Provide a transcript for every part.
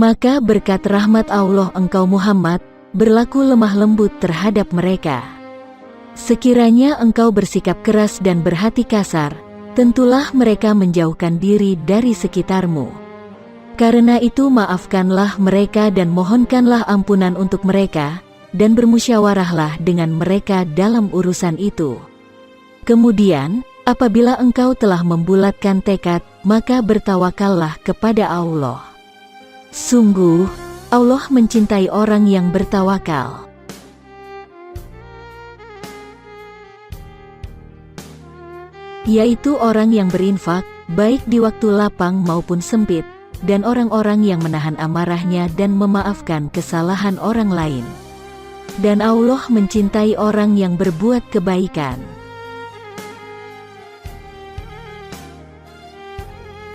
Maka berkat rahmat Allah engkau Muhammad, berlaku lemah lembut terhadap mereka. Sekiranya engkau bersikap keras dan berhati kasar, tentulah mereka menjauhkan diri dari sekitarmu. Karena itu maafkanlah mereka dan mohonkanlah ampunan untuk mereka, dan bermusyawarahlah dengan mereka dalam urusan itu. Kemudian, apabila engkau telah membulatkan tekad, maka bertawakallah kepada Allah. Sungguh, Allah mencintai orang yang bertawakal. Yaitu orang yang berinfak, baik di waktu lapang maupun sempit, dan orang-orang yang menahan amarahnya dan memaafkan kesalahan orang lain. Dan Allah mencintai orang yang berbuat kebaikan.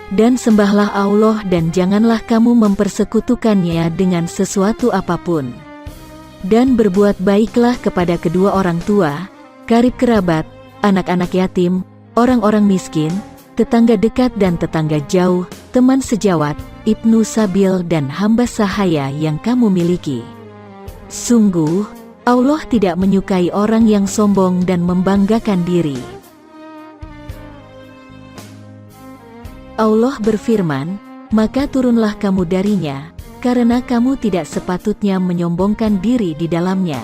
Dan sembahlah Allah dan janganlah kamu mempersekutukannya dengan sesuatu apapun. Dan berbuat baiklah kepada kedua orang tua, karib kerabat, anak-anak yatim, orang-orang miskin, tetangga dekat dan tetangga jauh, teman sejawat, ibnu sabil dan hamba sahaya yang kamu miliki. Sungguh, Allah tidak menyukai orang yang sombong dan membanggakan diri. Allah berfirman, maka turunlah kamu darinya, karena kamu tidak sepatutnya menyombongkan diri di dalamnya.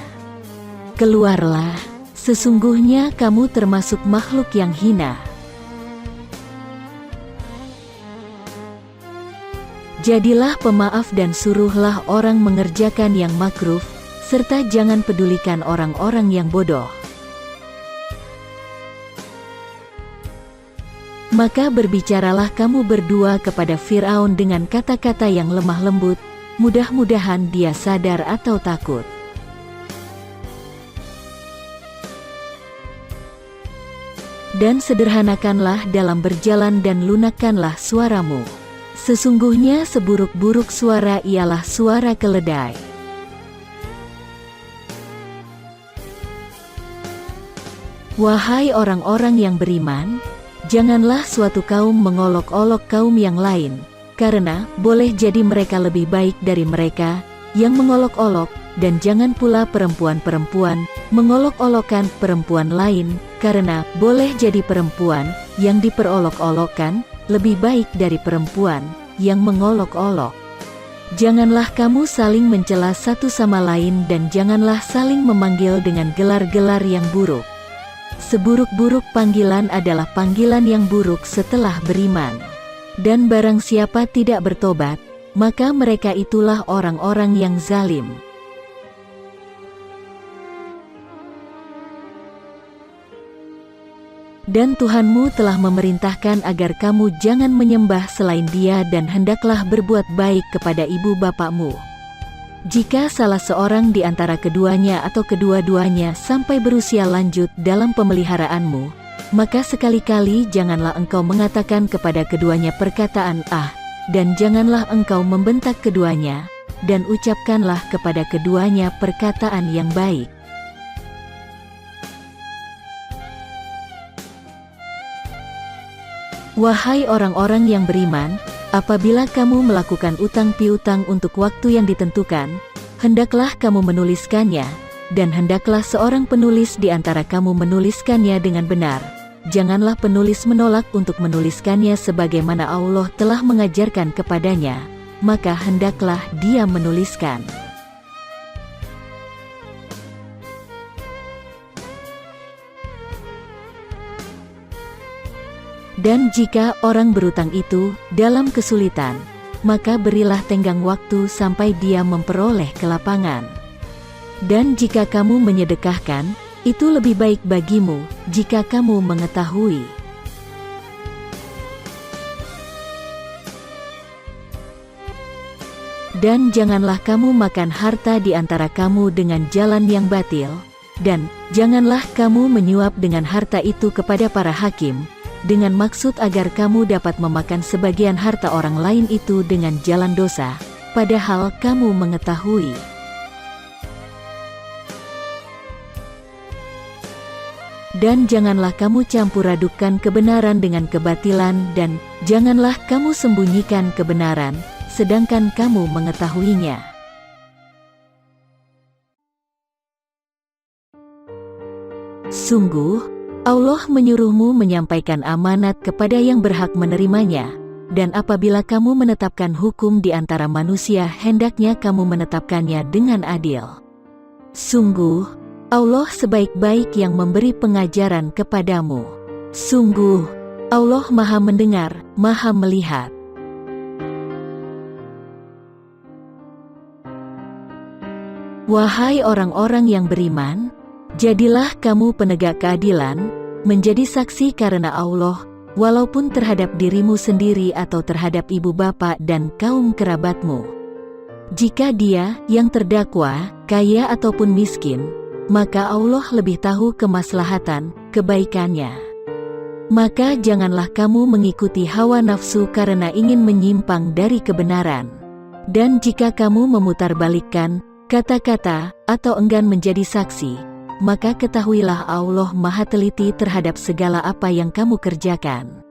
Keluarlah, sesungguhnya kamu termasuk makhluk yang hina. Jadilah pemaaf dan suruhlah orang mengerjakan yang makruh, serta jangan pedulikan orang-orang yang bodoh. Maka berbicaralah kamu berdua kepada Fir'aun dengan kata-kata yang lemah lembut, mudah-mudahan dia sadar atau takut. Dan sederhanakanlah dalam berjalan dan lunakkanlah suaramu. Sesungguhnya seburuk-buruk suara ialah suara keledai. Wahai orang-orang yang beriman, janganlah suatu kaum mengolok-olok kaum yang lain, karena boleh jadi mereka lebih baik dari mereka yang mengolok-olok, dan jangan pula perempuan-perempuan mengolok-olokkan perempuan lain, karena boleh jadi perempuan yang diperolok-olokkan lebih baik dari perempuan yang mengolok-olok. Janganlah kamu saling mencela satu sama lain dan janganlah saling memanggil dengan gelar-gelar yang buruk. Seburuk-buruk panggilan adalah panggilan yang buruk setelah beriman. Dan barang siapa tidak bertobat, maka mereka itulah orang-orang yang zalim. Dan Tuhanmu telah memerintahkan agar kamu jangan menyembah selain Dia dan hendaklah berbuat baik kepada ibu bapakmu. Jika salah seorang di antara keduanya atau kedua-duanya sampai berusia lanjut dalam pemeliharaanmu, maka sekali-kali janganlah engkau mengatakan kepada keduanya perkataan "ah", dan janganlah engkau membentak keduanya, dan ucapkanlah kepada keduanya perkataan yang baik. Wahai orang-orang yang beriman, apabila kamu melakukan utang piutang untuk waktu yang ditentukan, hendaklah kamu menuliskannya, dan hendaklah seorang penulis di antara kamu menuliskannya dengan benar. Janganlah penulis menolak untuk menuliskannya sebagaimana Allah telah mengajarkan kepadanya, maka hendaklah dia menuliskan. Dan jika orang berutang itu dalam kesulitan, maka berilah tenggang waktu sampai dia memperoleh kelapangan. Dan jika kamu menyedekahkan, itu lebih baik bagimu jika kamu mengetahui. Dan janganlah kamu makan harta di antara kamu dengan jalan yang batil, dan janganlah kamu menyuap dengan harta itu kepada para hakim, dengan maksud agar kamu dapat memakan sebagian harta orang lain itu dengan jalan dosa, padahal kamu mengetahui. Dan janganlah kamu campur adukkan kebenaran dengan kebatilan, dan janganlah kamu sembunyikan kebenaran, sedangkan kamu mengetahuinya. Sungguh, Allah menyuruhmu menyampaikan amanat kepada yang berhak menerimanya, dan apabila kamu menetapkan hukum di antara manusia, hendaknya kamu menetapkannya dengan adil. Sungguh, Allah sebaik-baik yang memberi pengajaran kepadamu. Sungguh, Allah Maha Mendengar, Maha Melihat. Wahai orang-orang yang beriman, jadilah kamu penegak keadilan, menjadi saksi karena Allah, walaupun terhadap dirimu sendiri atau terhadap ibu bapa dan kaum kerabatmu. Jika dia, yang terdakwa, kaya ataupun miskin, maka Allah lebih tahu kemaslahatan, kebaikannya. Maka janganlah kamu mengikuti hawa nafsu karena ingin menyimpang dari kebenaran. Dan jika kamu memutarbalikkan kata-kata atau enggan menjadi saksi, maka ketahuilah Allah Maha Teliti terhadap segala apa yang kamu kerjakan.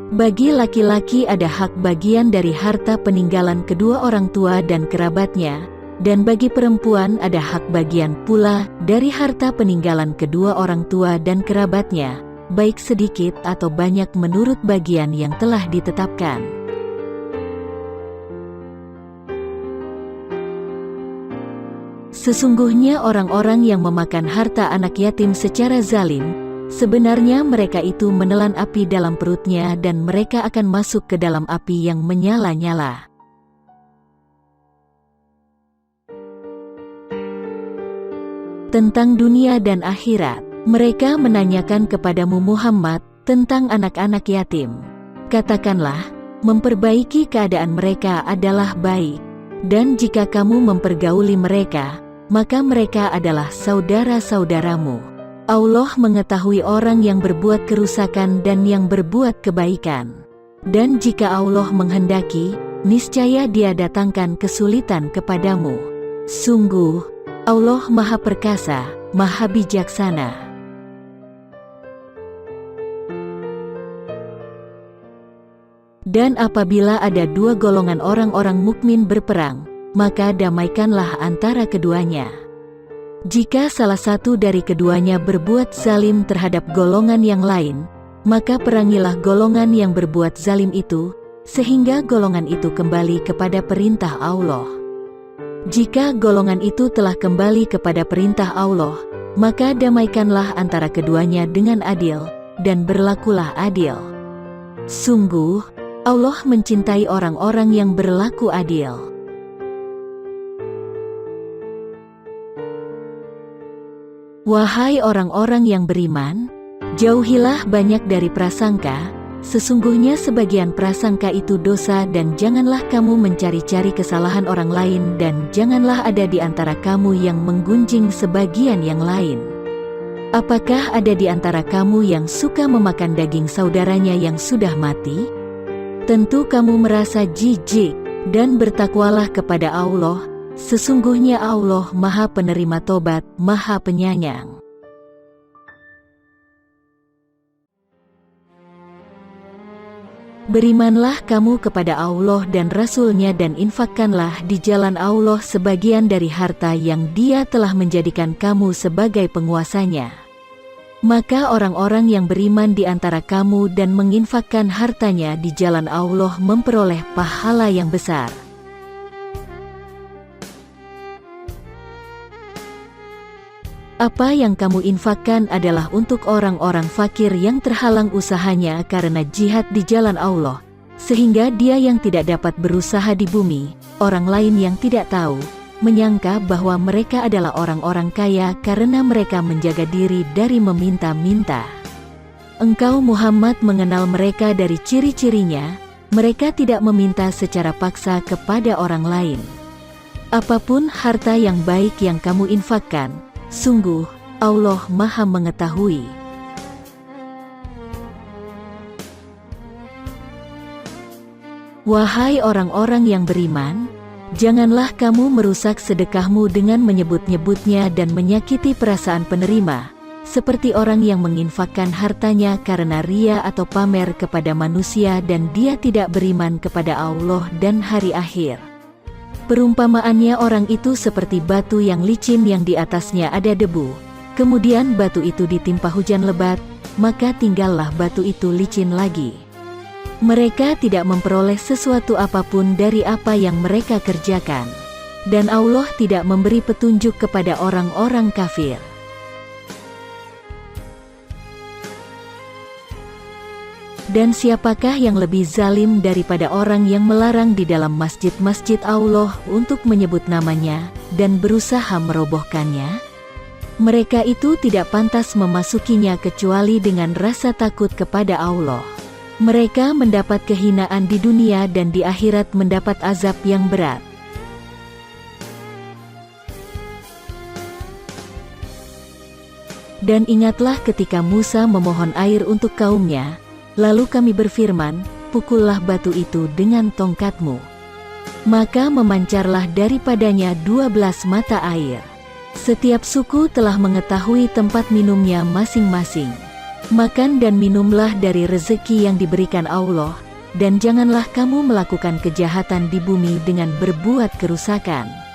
Bagi laki-laki ada hak bagian dari harta peninggalan kedua orang tua dan kerabatnya, dan bagi perempuan ada hak bagian pula dari harta peninggalan kedua orang tua dan kerabatnya, baik sedikit atau banyak menurut bagian yang telah ditetapkan. Sesungguhnya orang-orang yang memakan harta anak yatim secara zalim, sebenarnya mereka itu menelan api dalam perutnya dan mereka akan masuk ke dalam api yang menyala-nyala. Tentang dunia dan akhirat, mereka menanyakan kepadamu Muhammad tentang anak-anak yatim. Katakanlah, memperbaiki keadaan mereka adalah baik, dan jika kamu mempergauli mereka, maka mereka adalah saudara-saudaramu. Allah mengetahui orang yang berbuat kerusakan dan yang berbuat kebaikan. Dan jika Allah menghendaki, niscaya Dia datangkan kesulitan kepadamu. Sungguh, Allah Maha Perkasa, Maha Bijaksana. Dan apabila ada dua golongan orang-orang mukmin berperang, maka damaikanlah antara keduanya. Jika salah satu dari keduanya berbuat zalim terhadap golongan yang lain, maka perangilah golongan yang berbuat zalim itu, sehingga golongan itu kembali kepada perintah Allah. Jika golongan itu telah kembali kepada perintah Allah, maka damaikanlah antara keduanya dengan adil, dan berlakulah adil. Sungguh, Allah mencintai orang-orang yang berlaku adil. Wahai orang-orang yang beriman, jauhilah banyak dari prasangka, sesungguhnya sebagian prasangka itu dosa, dan janganlah kamu mencari-cari kesalahan orang lain, dan janganlah ada di antara kamu yang menggunjing sebagian yang lain. Apakah ada di antara kamu yang suka memakan daging saudaranya yang sudah mati? Tentu kamu merasa jijik, dan bertakwalah kepada Allah, sesungguhnya Allah Maha Penerima Tobat, Maha Penyayang. Berimanlah kamu kepada Allah dan Rasul-Nya dan infakkanlah di jalan Allah sebagian dari harta yang Dia telah menjadikan kamu sebagai penguasanya. Maka orang-orang yang beriman di antara kamu dan menginfakkan hartanya di jalan Allah memperoleh pahala yang besar. Apa yang kamu infakkan adalah untuk orang-orang fakir yang terhalang usahanya karena jihad di jalan Allah, sehingga dia yang tidak dapat berusaha di bumi, orang lain yang tidak tahu, menyangka bahwa mereka adalah orang-orang kaya karena mereka menjaga diri dari meminta-minta. Engkau Muhammad mengenal mereka dari ciri-cirinya, mereka tidak meminta secara paksa kepada orang lain. Apapun harta yang baik yang kamu infakkan, sungguh Allah Maha Mengetahui. Wahai orang-orang yang beriman, janganlah kamu merusak sedekahmu dengan menyebut-nyebutnya dan menyakiti perasaan penerima, seperti orang yang menginfakkan hartanya karena ria atau pamer kepada manusia dan dia tidak beriman kepada Allah dan hari akhir. Perumpamaannya orang itu seperti batu yang licin yang di atasnya ada debu. Kemudian batu itu ditimpa hujan lebat, maka tinggallah batu itu licin lagi. Mereka tidak memperoleh sesuatu apapun dari apa yang mereka kerjakan. Dan Allah tidak memberi petunjuk kepada orang-orang kafir. Dan siapakah yang lebih zalim daripada orang yang melarang di dalam masjid-masjid Allah untuk menyebut namanya, dan berusaha merobohkannya? Mereka itu tidak pantas memasukinya kecuali dengan rasa takut kepada Allah. Mereka mendapat kehinaan di dunia dan di akhirat mendapat azab yang berat. Dan ingatlah ketika Musa memohon air untuk kaumnya, lalu kami berfirman, pukullah batu itu dengan tongkatmu. Maka memancarlah daripadanya 12 mata air. Setiap suku telah mengetahui tempat minumnya masing-masing. Makan dan minumlah dari rezeki yang diberikan Allah, dan janganlah kamu melakukan kejahatan di bumi dengan berbuat kerusakan.